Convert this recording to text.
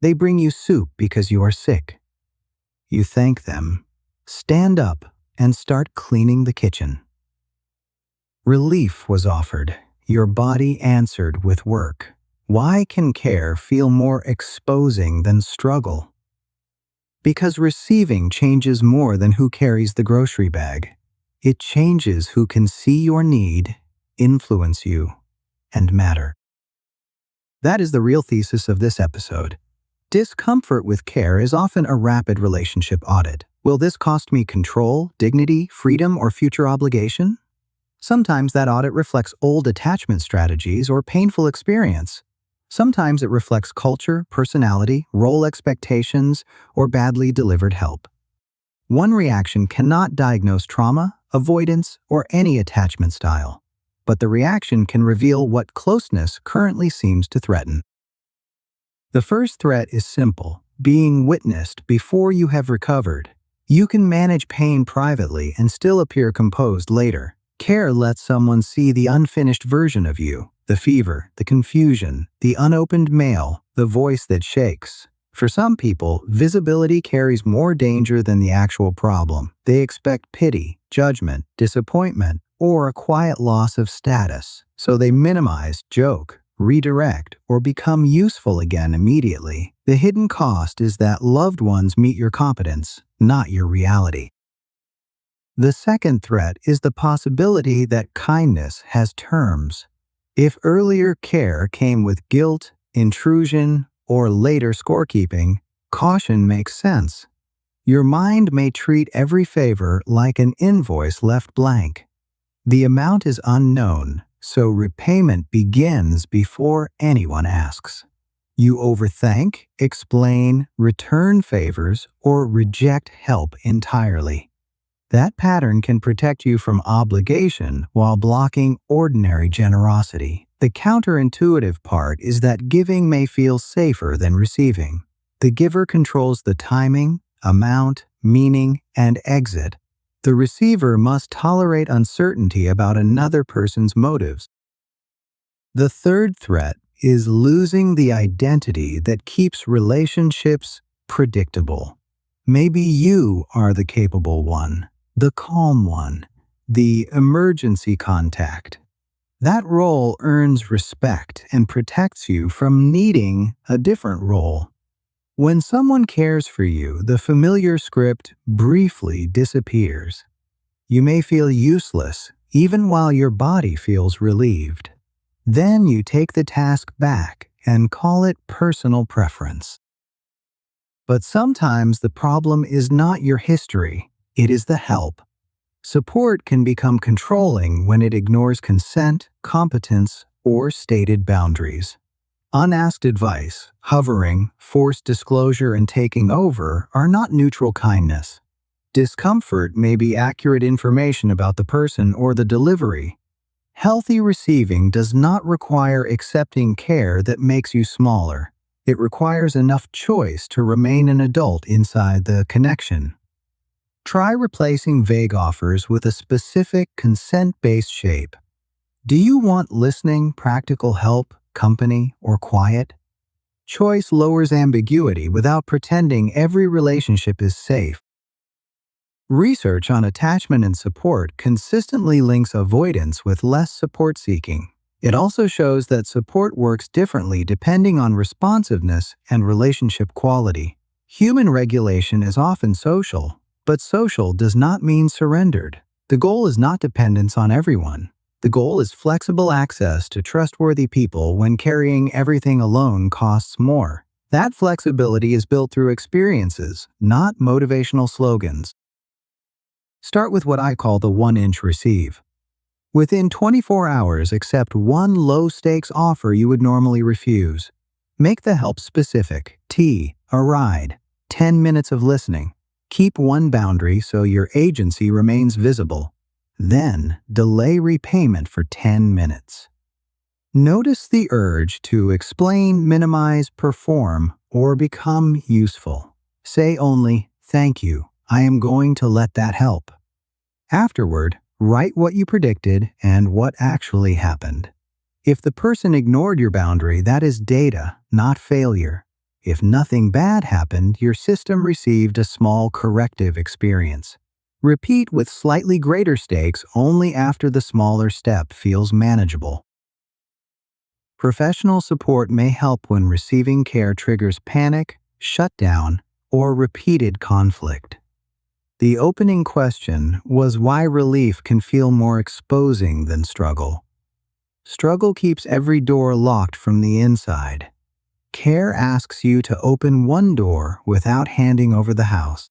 They bring you soup because you are sick. You thank them, stand up, and start cleaning the kitchen. Relief was offered. Your body answered with work. Why can care feel more exposing than struggle? Because receiving changes more than who carries the grocery bag. It changes who can see your need, influence you, and matter. That is the real thesis of this episode. Discomfort with care is often a rapid relationship audit. Will this cost me control, dignity, freedom, or future obligation? Sometimes that audit reflects old attachment strategies or painful experience. Sometimes it reflects culture, personality, role expectations, or badly delivered help. One reaction cannot diagnose trauma, avoidance, or any attachment style, but the reaction can reveal what closeness currently seems to threaten. The first threat is simple: being witnessed before you have recovered. You can manage pain privately and still appear composed later. Care lets someone see the unfinished version of you, the fever, the confusion, the unopened mail, the voice that shakes. For some people, visibility carries more danger than the actual problem. They expect pity, judgment, disappointment, or a quiet loss of status, so they minimize, joke, redirect, or become useful again immediately. The hidden cost is that loved ones meet your competence, not your reality. The second threat is the possibility that kindness has terms. If earlier care came with guilt, intrusion, or later scorekeeping, caution makes sense. Your mind may treat every favor like an invoice left blank. The amount is unknown, so repayment begins before anyone asks. You overthink, explain, return favors, or reject help entirely. That pattern can protect you from obligation while blocking ordinary generosity. The counterintuitive part is that giving may feel safer than receiving. The giver controls the timing, amount, meaning, and exit. The receiver must tolerate uncertainty about another person's motives. The third threat is losing the identity that keeps relationships predictable. Maybe you are the capable one, the calm one, the emergency contact. That role earns respect and protects you from needing a different role. When someone cares for you, the familiar script briefly disappears. You may feel useless, even while your body feels relieved. Then you take the task back and call it personal preference. But sometimes the problem is not your history, it is the help. Support can become controlling when it ignores consent, competence, or stated boundaries. Unasked advice, hovering, forced disclosure, and taking over are not neutral kindness. Discomfort may be accurate information about the person or the delivery. Healthy receiving does not require accepting care that makes you smaller. It requires enough choice to remain an adult inside the connection. Try replacing vague offers with a specific consent-based shape. Do you want listening, practical help, company, or quiet? Choice lowers ambiguity without pretending every relationship is safe. Research on attachment and support consistently links avoidance with less support seeking. It also shows that support works differently depending on responsiveness and relationship quality. Human regulation is often social, but social does not mean surrendered. The goal is not dependence on everyone. The goal is flexible access to trustworthy people when carrying everything alone costs more. That flexibility is built through experiences, not motivational slogans. Start with what I call the 1-inch receive. Within 24 hours, accept one low-stakes offer you would normally refuse. Make the help specific: tea, a ride, 10 minutes of listening. Keep one boundary so your agency remains visible. Then, delay repayment for 10 minutes. Notice the urge to explain, minimize, perform, or become useful. Say only, "Thank you, I am going to let that help." Afterward, write what you predicted and what actually happened. If the person ignored your boundary, that is data, not failure. If nothing bad happened, your system received a small corrective experience. Repeat with slightly greater stakes only after the smaller step feels manageable. Professional support may help when receiving care triggers panic, shutdown, or repeated conflict. The opening question was why relief can feel more exposing than struggle. Struggle keeps every door locked from the inside. Care asks you to open one door without handing over the house.